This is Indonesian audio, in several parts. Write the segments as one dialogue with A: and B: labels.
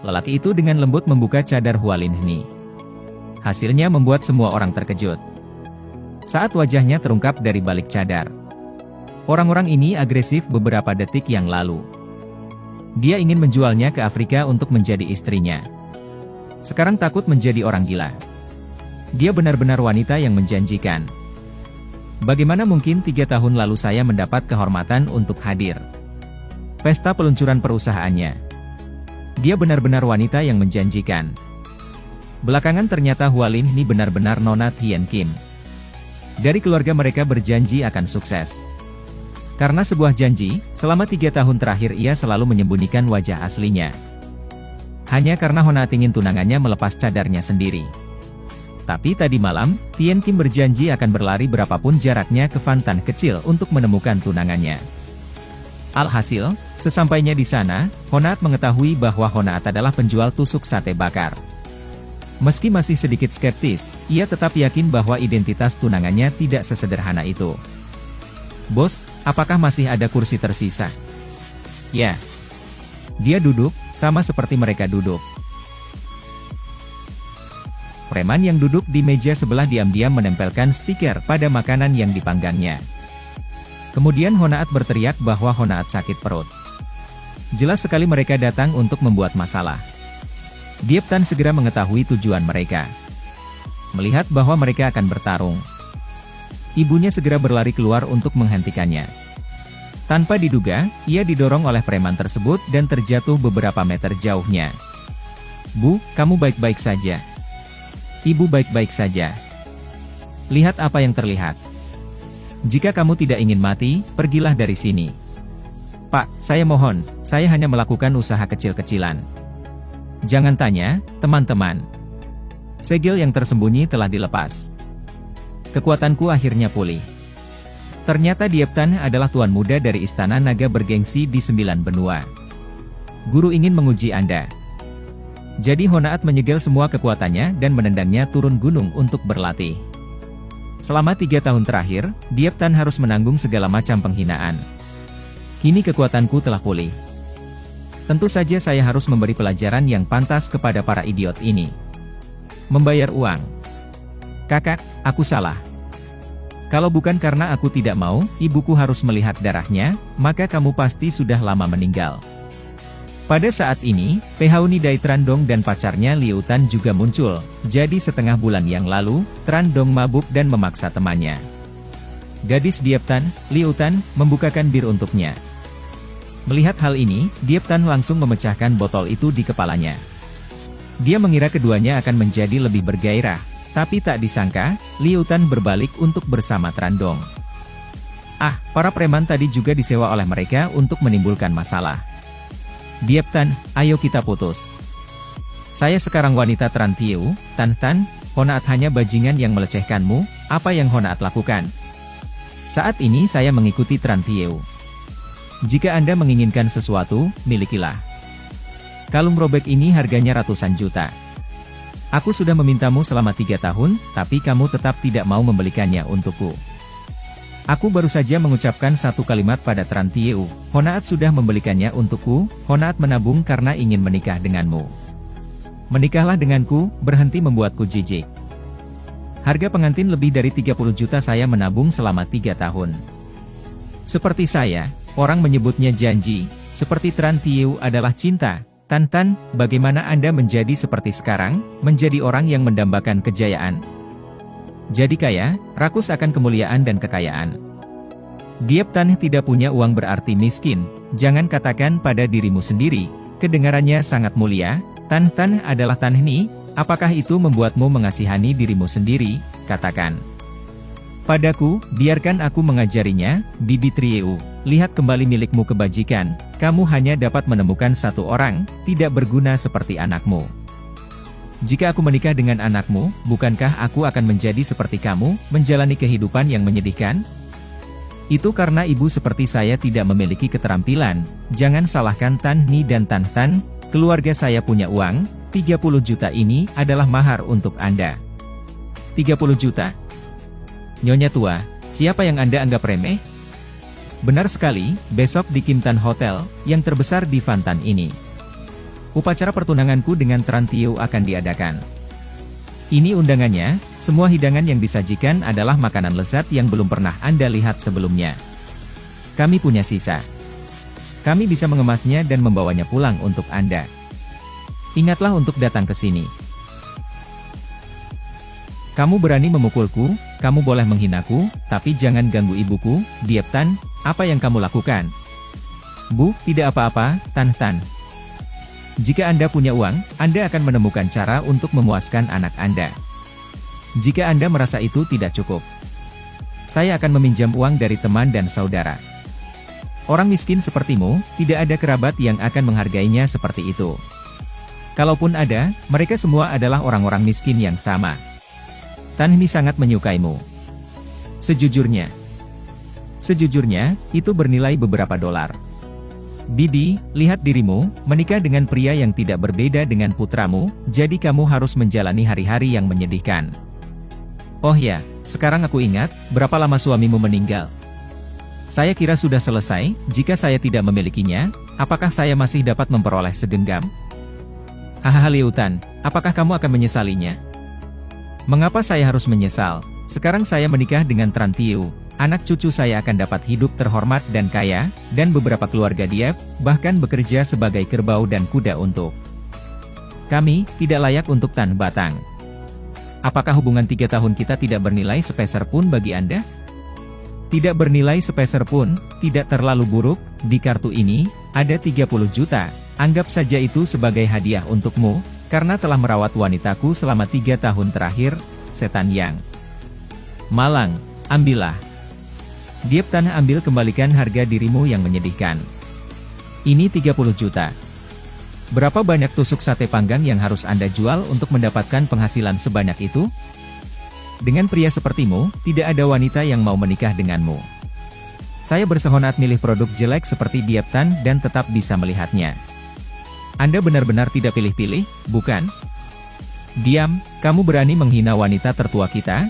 A: Lelaki itu dengan lembut membuka cadar Hualin Hni. Hasilnya membuat semua orang terkejut. Saat wajahnya terungkap dari balik cadar. Orang-orang ini agresif beberapa detik yang lalu. Dia ingin menjualnya ke Afrika untuk menjadi istrinya. Sekarang takut menjadi orang gila. Dia benar-benar wanita yang menjanjikan. Bagaimana mungkin 3 tahun lalu saya mendapat kehormatan untuk hadir? Pesta peluncuran perusahaannya. Dia benar-benar wanita yang menjanjikan. Belakangan ternyata Hualin Hni benar-benar Nona Tien Kim. Dari keluarga mereka berjanji akan sukses. Karena sebuah janji, selama 3 tahun terakhir ia selalu menyembunyikan wajah aslinya. Hanya karena Honaat ingin tunangannya melepas cadarnya sendiri. Tapi tadi malam, Tien Kim berjanji akan berlari berapapun jaraknya ke Fantan kecil untuk menemukan tunangannya. Alhasil, sesampainya di sana, Honaat mengetahui bahwa Honaat adalah penjual tusuk sate bakar. Meski masih sedikit skeptis, ia tetap yakin bahwa identitas tunangannya tidak sesederhana itu. Bos, apakah masih ada kursi tersisa? Ya. Dia duduk, sama seperti mereka duduk. Preman yang duduk di meja sebelah diam-diam menempelkan stiker pada makanan yang dipanggangnya. Kemudian Honaat berteriak bahwa Honaat sakit perut. Jelas sekali mereka datang untuk membuat masalah. Diep Tan segera mengetahui tujuan mereka. Melihat bahwa mereka akan bertarung. Ibunya segera berlari keluar untuk menghentikannya. Tanpa diduga, ia didorong oleh preman tersebut dan terjatuh beberapa meter jauhnya. Bu, kamu baik-baik saja. Ibu baik-baik saja. Lihat apa yang terlihat. Jika kamu tidak ingin mati, pergilah dari sini. Pak, saya mohon, saya hanya melakukan usaha kecil-kecilan. Jangan tanya, teman-teman. Segel yang tersembunyi telah dilepas. Kekuatanku akhirnya pulih. Ternyata Diep Tan adalah tuan muda dari istana naga bergengsi di 9 benua. Guru ingin menguji Anda. Jadi Honaat menyegel semua kekuatannya dan menendangnya turun gunung untuk berlatih. Selama 3 tahun terakhir, Diep Tan harus menanggung segala macam penghinaan. Kini kekuatanku telah pulih. Tentu saja saya harus memberi pelajaran yang pantas kepada para idiot ini. Membayar uang. Kakak, aku salah. Kalau bukan karena aku tidak mau, ibuku harus melihat darahnya, maka kamu pasti sudah lama meninggal. Pada saat ini, Pehauni Dai Trandong dan pacarnya Liu Tan juga muncul, jadi setengah bulan yang lalu, Trandong mabuk dan memaksa temannya. Gadis Diep Tan, Liu Tan, membukakan bir untuknya. Melihat hal ini, Diep Tan langsung memecahkan botol itu di kepalanya. Dia mengira keduanya akan menjadi lebih bergairah, tapi tak disangka, Liu Tan berbalik untuk bersama Trandong. Ah, para preman tadi juga disewa oleh mereka untuk menimbulkan masalah. Diep Tan, ayo kita putus. Saya sekarang wanita Tran Tiu, Tan Tan, Honaat hanya bajingan yang melecehkanmu, apa yang Honaat lakukan? Saat ini saya mengikuti Tran Tiu. Jika Anda menginginkan sesuatu, milikilah. Kalung robek ini harganya ratusan juta. Aku sudah memintamu selama 3 tahun, tapi kamu tetap tidak mau membelikannya untukku. Aku baru saja mengucapkan satu kalimat pada Tran Tiu, Honaat sudah membelikannya untukku, Honaat menabung karena ingin menikah denganmu. Menikahlah denganku, berhenti membuatku jijik. Harga pengantin lebih dari 30 juta saya menabung selama 3 tahun. Seperti saya, orang menyebutnya janji, seperti Tran Tiu adalah cinta. Tan Tan, bagaimana Anda menjadi seperti sekarang, menjadi orang yang mendambakan kejayaan? Jadi kaya, rakus akan kemuliaan dan kekayaan. Diep Tan tidak punya uang berarti miskin, jangan katakan pada dirimu sendiri, kedengarannya sangat mulia, Tan Tan adalah Tan Hni, apakah itu membuatmu mengasihani dirimu sendiri, katakan. Padaku, biarkan aku mengajarinya, Bibi Trieu, lihat kembali milikmu kebajikan, kamu hanya dapat menemukan satu orang, tidak berguna seperti anakmu. Jika aku menikah dengan anakmu, bukankah aku akan menjadi seperti kamu, menjalani kehidupan yang menyedihkan? Itu karena ibu seperti saya tidak memiliki keterampilan, jangan salahkan Tan Hni dan Tan Tan, keluarga saya punya uang, 30 juta ini adalah mahar untuk Anda. 30 juta? Nyonya tua, siapa yang Anda anggap remeh? Benar sekali, besok di Kim Tan Hotel, yang terbesar di Fantan ini. Upacara pertunanganku dengan Tran Tiu akan diadakan. Ini undangannya, semua hidangan yang disajikan adalah makanan lezat yang belum pernah Anda lihat sebelumnya. Kami punya sisa. Kami bisa mengemasnya dan membawanya pulang untuk Anda. Ingatlah untuk datang ke sini. Kamu berani memukulku, kamu boleh menghinaku, tapi jangan ganggu ibuku, Diep Tan, apa yang kamu lakukan? Bu, tidak apa-apa, Tan. Jika Anda punya uang, Anda akan menemukan cara untuk memuaskan anak Anda. Jika Anda merasa itu tidak cukup, saya akan meminjam uang dari teman dan saudara. Orang miskin sepertimu, tidak ada kerabat yang akan menghargainya seperti itu. Kalaupun ada, mereka semua adalah orang-orang miskin yang sama. Tan Hni sangat menyukaimu. Sejujurnya, itu bernilai beberapa dolar. Bibi, lihat dirimu, menikah dengan pria yang tidak berbeda dengan putramu, jadi kamu harus menjalani hari-hari yang menyedihkan. Oh ya, sekarang aku ingat, berapa lama suamimu meninggal? Saya kira sudah selesai, jika saya tidak memilikinya, apakah saya masih dapat memperoleh segenggam? Hahaha Liu Tan, apakah kamu akan menyesalinya? Mengapa saya harus menyesal? Sekarang saya menikah dengan Tran Tiu. Anak cucu saya akan dapat hidup terhormat dan kaya, dan beberapa keluarga Diep, bahkan bekerja sebagai kerbau dan kuda untuk kami, tidak layak untuk Tan Batang. Apakah hubungan 3 tahun kita tidak bernilai sepeser pun bagi Anda? Tidak bernilai sepeser pun, tidak terlalu buruk, di kartu ini, ada 30 juta, anggap saja itu sebagai hadiah untukmu, karena telah merawat wanitaku selama 3 tahun terakhir, Setan Yang Malang, ambillah. Diep Tan, ambil, kembalikan harga dirimu yang menyedihkan. Ini 30 juta. Berapa banyak tusuk sate panggang yang harus Anda jual untuk mendapatkan penghasilan sebanyak itu? Dengan pria sepertimu, tidak ada wanita yang mau menikah denganmu. Saya bersehonat milih produk jelek seperti Diep Tan dan tetap bisa melihatnya. Anda benar-benar tidak pilih-pilih, bukan? Diam, kamu berani menghina wanita tertua kita?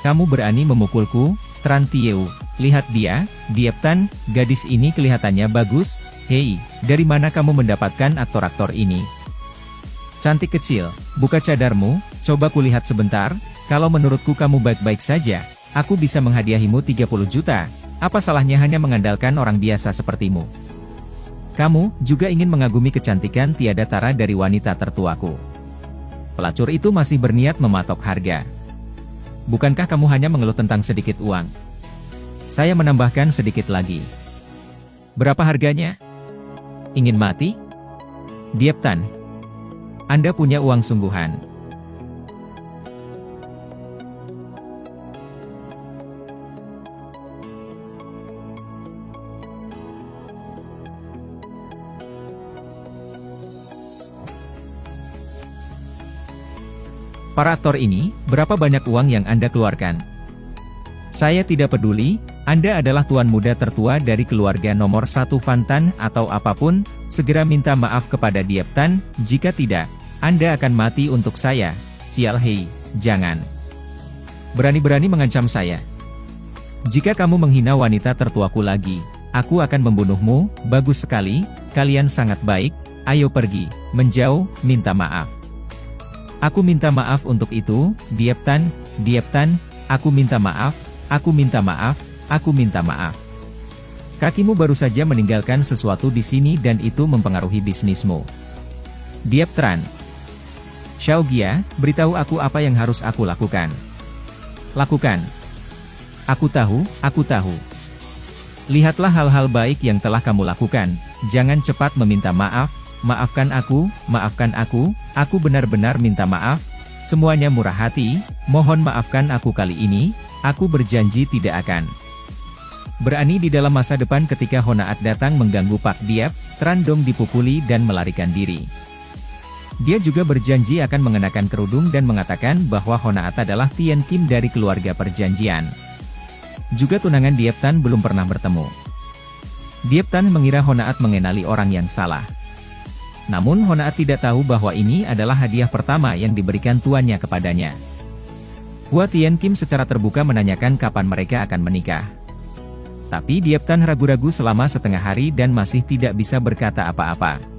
A: Kamu berani memukulku, Tran Tiu. Lihat dia, Diep Tan, gadis ini kelihatannya bagus. Hei, dari mana kamu mendapatkan aktor-aktor ini? Cantik kecil, buka cadarmu, coba kulihat sebentar. Kalau menurutku kamu baik-baik saja, aku bisa menghadiahimu 30 juta. Apa salahnya hanya mengandalkan orang biasa sepertimu? Kamu juga ingin mengagumi kecantikan tiada tara dari wanita tertuaku. Pelacur itu masih berniat mematok harga. Bukankah kamu hanya mengeluh tentang sedikit uang? Saya menambahkan sedikit lagi. Berapa harganya? Ingin mati? Diep Tan, Anda punya uang sungguhan. Para aktor ini, berapa banyak uang yang Anda keluarkan? Saya tidak peduli, Anda adalah tuan muda tertua dari keluarga nomor 1 Van Tan atau apapun, segera minta maaf kepada Diep Tan, jika tidak, Anda akan mati untuk saya. Sial, hei, jangan. Berani-berani mengancam saya. Jika kamu menghina wanita tertuaku lagi, aku akan membunuhmu. Bagus sekali, kalian sangat baik, ayo pergi, menjauh, minta maaf. Aku minta maaf untuk itu, Diep Tan, aku minta maaf, aku minta maaf, aku minta maaf. Kakimu baru saja meninggalkan sesuatu di sini dan itu mempengaruhi bisnismu. Diep Tan. Xiao Gia, beritahu aku apa yang harus aku lakukan. Lakukan. Aku tahu. Lihatlah hal-hal baik yang telah kamu lakukan, jangan cepat meminta maaf. Maafkan aku benar-benar minta maaf, semuanya murah hati, mohon maafkan aku kali ini, aku berjanji tidak akan berani di dalam masa depan. Ketika Honaat datang mengganggu Pak Diep, Tran Dong dipukuli dan melarikan diri. Dia juga berjanji akan mengenakan kerudung dan mengatakan bahwa Honaat adalah Tian Kim dari keluarga perjanjian. Juga tunangan Diep Tan belum pernah bertemu. Diep Tan mengira Honaat mengenali orang yang salah. Namun Honaat tidak tahu bahwa ini adalah hadiah pertama yang diberikan tuannya kepadanya. Hua Tian Kim secara terbuka menanyakan kapan mereka akan menikah. Tapi Dieptan ragu-ragu selama setengah hari dan masih tidak bisa berkata apa-apa.